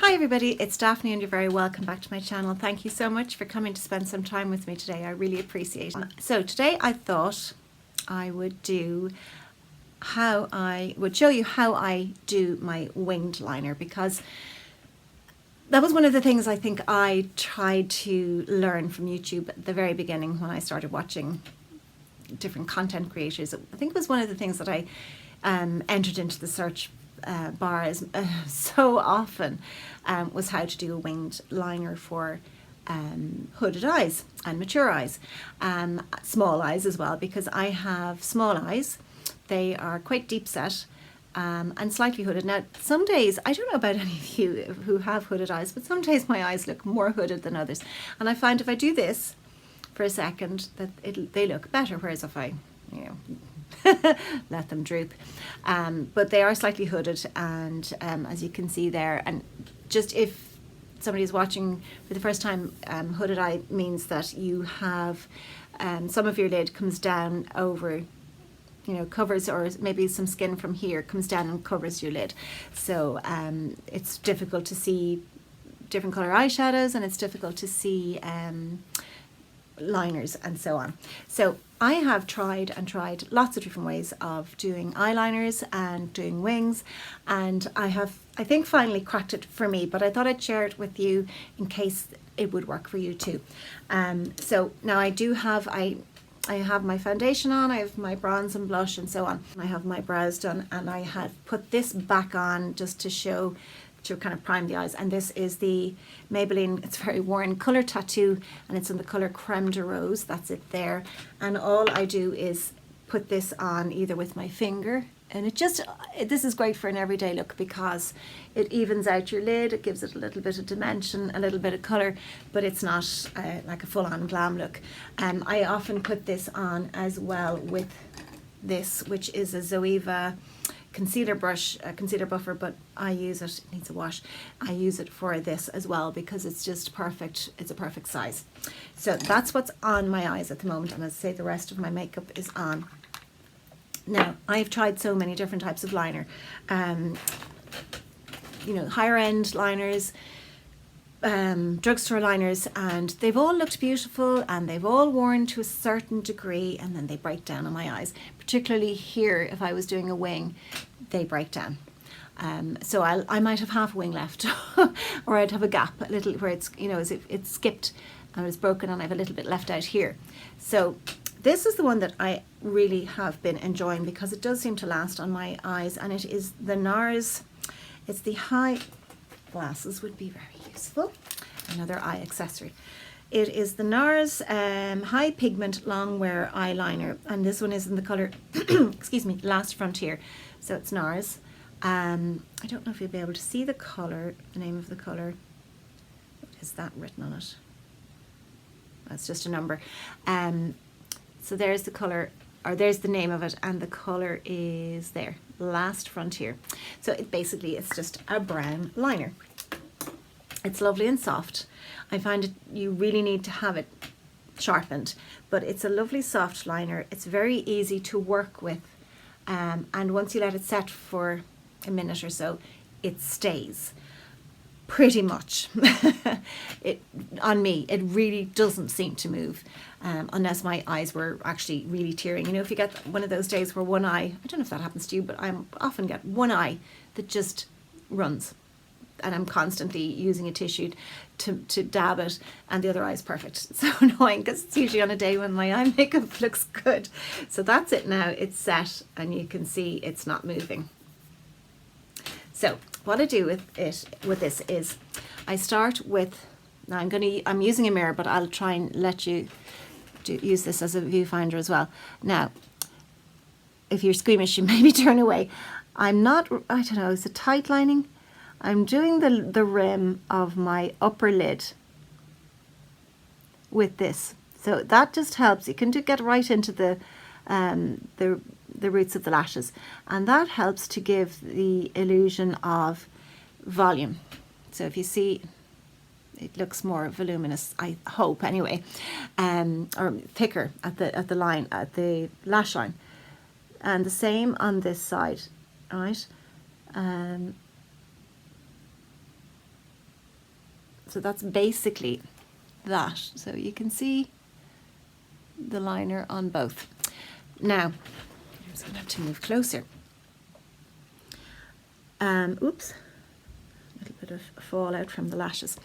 Hi everybody, it's Daphne and you're very welcome back to my channel. Thank you so much for coming to spend some time with me today. I really appreciate it. So today I thought I would show you how I do my winged liner, because that was one of the things I think I tried to learn from YouTube at the very beginning when I started watching different content creators. I think it was one of the things that I entered into the search bars so often, was how to do a winged liner for hooded eyes and mature eyes, small eyes as well, because I have small eyes. They are quite deep set and slightly hooded. Now some days, I don't know about any of you who have hooded eyes, but some days my eyes look more hooded than others, and I find if I do this for a second that they look better, whereas if I let them droop. But they are slightly hooded, and as you can see there, and just if somebody's watching for the first time, hooded eye means that you have some of your lid comes down over, covers, or maybe some skin from here comes down and covers your lid. So it's difficult to see different colour eyeshadows, and it's difficult to see liners and so on. So I have tried lots of different ways of doing eyeliners and doing wings, and I think finally cracked it for me, but I thought I'd share it with you in case it would work for you too. So now I have my foundation on, I have my bronze and blush and so on. I have my brows done, and I have put this back on just to kind of prime the eyes, and this is the Maybelline, it's very worn, Colour Tattoo, and it's in the colour Creme de Rose. That's it there, and all I do is put this on either with my finger, and this is great for an everyday look because it evens out your lid, it gives it a little bit of dimension, a little bit of colour, but it's not like a full-on glam look. I often put this on as well with this, which is a Zoeva concealer brush, concealer buffer, but I use it needs a wash. I use it for this as well because it's just perfect. It's a perfect size. So that's what's on my eyes at the moment, and as I say, the rest of my makeup is on. Now I've tried so many different types of liner, higher end liners, drugstore liners, and they've all looked beautiful and they've all worn to a certain degree, and then they break down on my eyes. Particularly here, if I was doing a wing, they break down. So I might have half a wing left or I'd have a gap a little where it's, as if it's skipped and it's broken and I have a little bit left out here. So this is the one that I really have been enjoying because it does seem to last on my eyes, and it is the NARS. It's the high glasses would be very useful, another eye accessory. It is the NARS High Pigment Long Wear Eyeliner, and this one is in the colour excuse me, Last Frontier. So it's NARS. I don't know if you'll be able to see the colour, the name of the colour. What is that written on it? That's just a number. So there's the colour, or there's the name of it, and the colour is there, Last Frontier. So it's just a brown liner. It's lovely and soft. I find you really need to have it sharpened, but it's a lovely soft liner. It's very easy to work with, and once you let it set for a minute or so, it stays pretty much. On me, it really doesn't seem to move, unless my eyes were actually really tearing. If you get one of those days where one eye, I don't know if that happens to you, but I often get one eye that just runs, and I'm constantly using a tissue to dab it, and the other eye is perfect. It's so annoying because it's usually on a day when my eye makeup looks good. So that's it now, it's set, and you can see it's not moving. So what I do with this is I start with, now I'm using a mirror, but I'll try and let you use this as a viewfinder as well. Now, if you're squeamish, you maybe turn away. I don't know, is it tight lining? I'm doing the rim of my upper lid with this, so that just helps. You can get right into the roots of the lashes, and that helps to give the illusion of volume. So if you see, it looks more voluminous, I hope anyway, or thicker at the line, at the lash line, and the same on this side, right? So that's basically that. So you can see the liner on both. Now, I'm just going to have to move closer. Oops, a little bit of fallout from the lashes.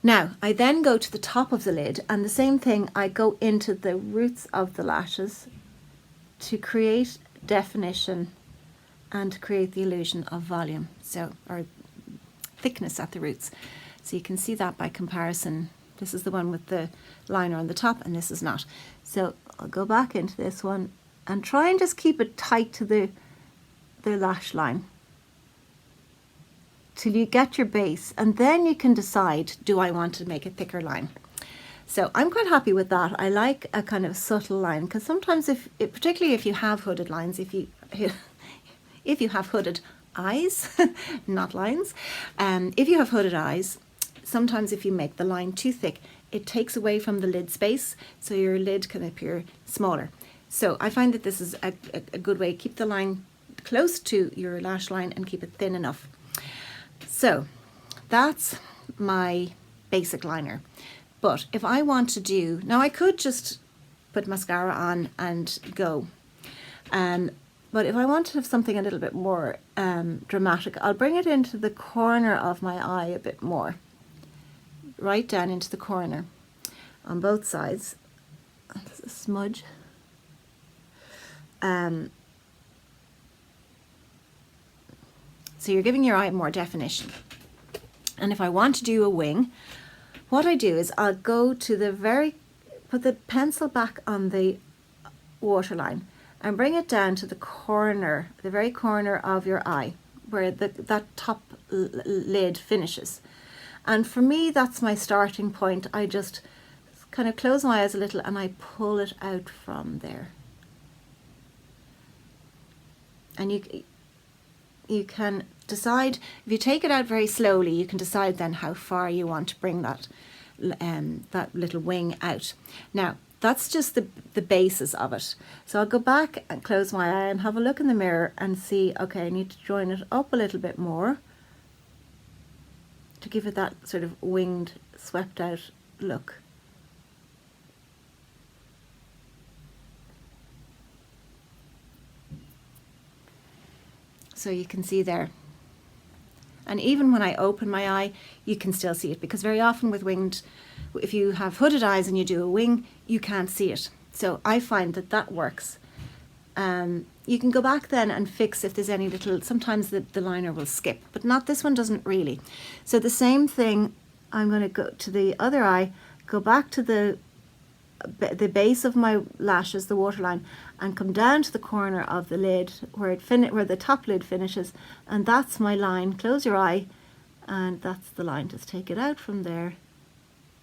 Now, I then go to the top of the lid, and the same thing, I go into the roots of the lashes to create definition and create the illusion of volume, so, or thickness at the roots. So you can see that by comparison. This is the one with the liner on the top, and this is not. So I'll go back into this one and try and just keep it tight to the lash line till you get your base, and then you can decide, do I want to make a thicker line? So I'm quite happy with that. I like a kind of subtle line, because sometimes particularly if you have hooded lines, if you have hooded eyes, not lines, if you have hooded eyes, sometimes if you make the line too thick, it takes away from the lid space, so your lid can appear smaller. So I find that this is a good way. Keep the line close to your lash line and keep it thin enough. So that's my basic liner. But if I want to do, now I could just put mascara on and go. But if I want to have something a little bit more dramatic, I'll bring it into the corner of my eye a bit more. Right down into the corner on both sides. There's a smudge. So you're giving your eye more definition. And if I want to do a wing, what I do is I'll go to put the pencil back on the waterline and bring it down to the corner, the very corner of your eye, where that top lid finishes. And for me, that's my starting point. I just kind of close my eyes a little and I pull it out from there. And you can decide, if you take it out very slowly, you can decide then how far you want to bring that little wing out. Now, that's just the basis of it. So I'll go back and close my eye and have a look in the mirror and see, okay, I need to join it up a little bit more to give it that sort of winged, swept out look. So you can see there. And even when I open my eye, you can still see it, because very often with winged, if you have hooded eyes and you do a wing, you can't see it. So I find that works. You can go back then and fix if there's any little, sometimes the liner will skip, but this one doesn't really. So the same thing, I'm going to go to the other eye, go back to the base of my lashes, the waterline, and come down to the corner of the lid where the top lid finishes, and that's my line. Close your eye, and that's the line. Just take it out from there,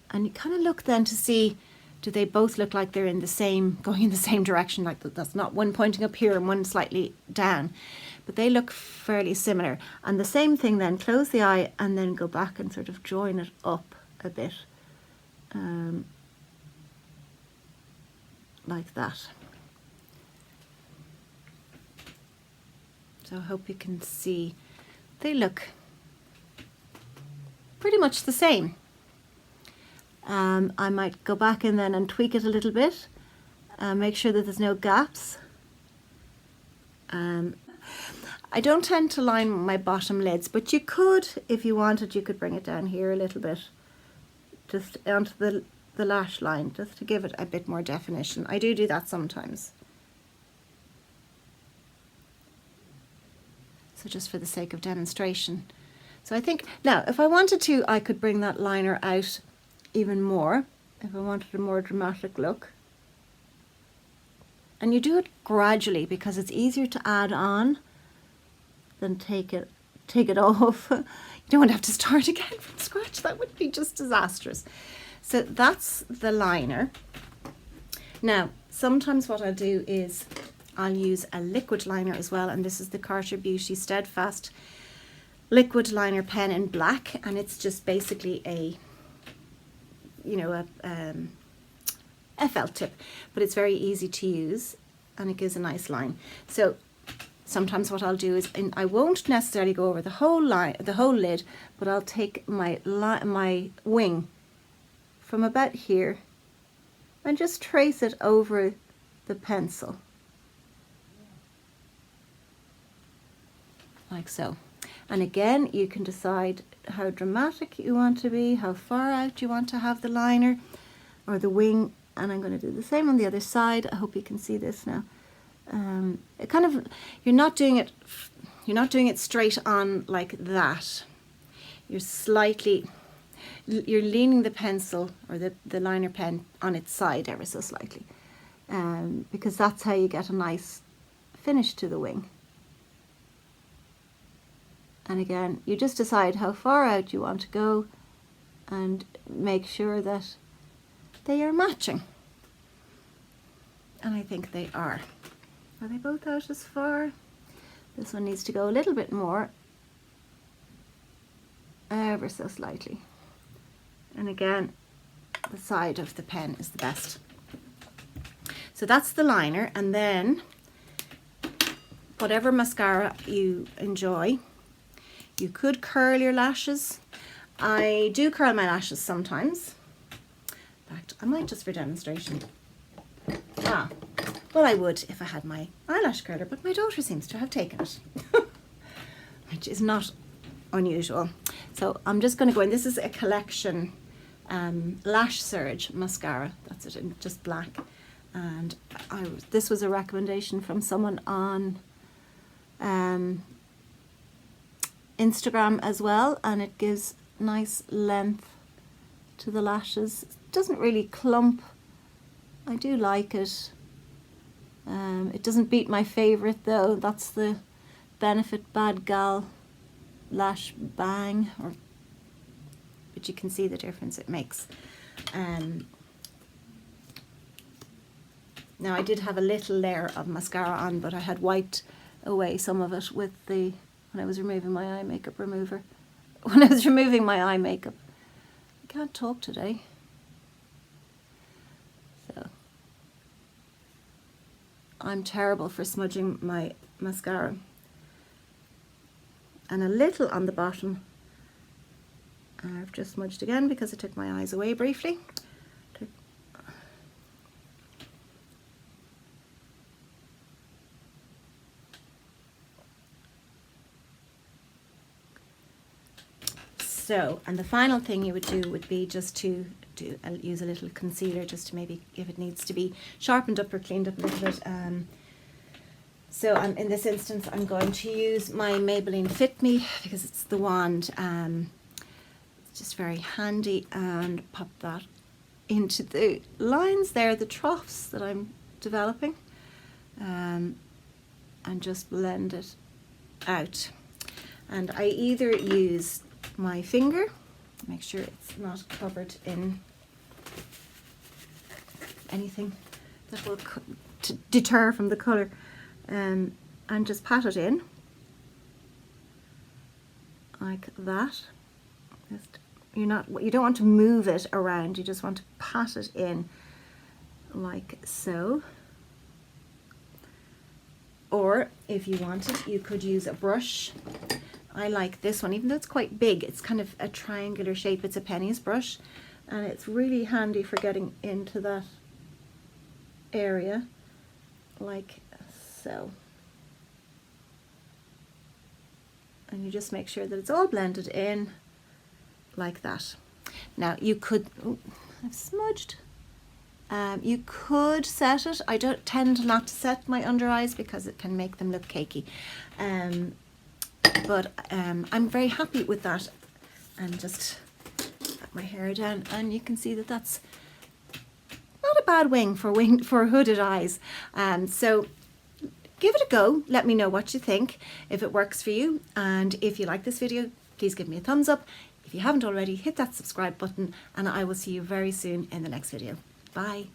and you kind of look then to see, do they both look like they're going in the same direction? Like that's not one pointing up here and one slightly down, but they look fairly similar. And the same thing then, close the eye and then go back and sort of join it up a bit. Like that. So I hope you can see they look pretty much the same. I might go back in then and tweak it a little bit, make sure that there's no gaps. I don't tend to line my bottom lids, but you could, if you wanted, you could bring it down here a little bit, just onto the lash line, just to give it a bit more definition. I do that sometimes. So just for the sake of demonstration. So I think, now if I wanted to, I could bring that liner out even more, if I wanted a more dramatic look. And you do it gradually, because it's easier to add on than take it off. You don't want to have to start again from scratch. That would be just disastrous. So that's the liner. Now, sometimes what I'll do is I'll use a liquid liner as well, and this is the Carter Beauty Steadfast liquid liner pen in black, and it's just basically a felt tip, but it's very easy to use and it gives a nice line. So sometimes what I'll do is, I won't necessarily go over the whole line, the whole lid, but I'll take my wing from about here and just trace it over the pencil, like so. And again, you can decide how dramatic you want to be, how far out you want to have the liner or the wing. And I'm going to do the same on the other side. I hope you can see this now. It kind of, you're not doing it straight on like that. You're leaning the pencil or the liner pen on its side ever so slightly, because that's how you get a nice finish to the wing. And again, you just decide how far out you want to go and make sure that they are matching. And I think they are. Are they both out as far? This one needs to go a little bit more, ever so slightly. And again, the side of the pen is the best. So that's the liner, and then whatever mascara you enjoy, you could curl your lashes. I do curl my lashes sometimes. In fact, I might just for demonstration. Well, I would if I had my eyelash curler, but my daughter seems to have taken it, which is not unusual. So I'm just going to go in. This is a collection Lash Surge mascara. That's it, in just black. And this was a recommendation from someone on Instagram as well, and it gives nice length to the lashes. It doesn't really clump. I do like it. It doesn't beat my favourite though. That's the Benefit Bad Gal Lash Bang, but you can see the difference it makes. Now I did have a little layer of mascara on, but I had wiped away some of it with when I was removing my eye makeup remover. When I was removing my eye makeup. I can't talk today. So I'm terrible for smudging my mascara. And a little on the bottom. I've just smudged again because I took my eyes away briefly. So, and the final thing you would do would be just to use a little concealer, just to maybe, if it needs to be sharpened up or cleaned up a little bit. So in this instance, I'm going to use my Maybelline Fit Me because it's the wand. It's just very handy, and pop that into the lines there, the troughs that I'm developing, and just blend it out. And I either use my finger, make sure it's not covered in anything that will deter from the colour, and just pat it in like that. You don't want to move it around, you just want to pat it in like so. Or if you wanted, you could use a brush. I like this one, even though it's quite big. It's kind of a triangular shape. It's a pennies brush, and it's really handy for getting into that area like so. And you just make sure that it's all blended in like that. Now you could, I've smudged. You could set it. I don't tend not to set my under eyes because it can make them look cakey. But I'm very happy with that, and just let my hair down, and you can see that that's not a bad wing for hooded eyes. So give it a go. Let me know what you think, if it works for you, and if you like this video, please give me a thumbs up. If you haven't already, hit that subscribe button, and I will see you very soon in the next video. Bye.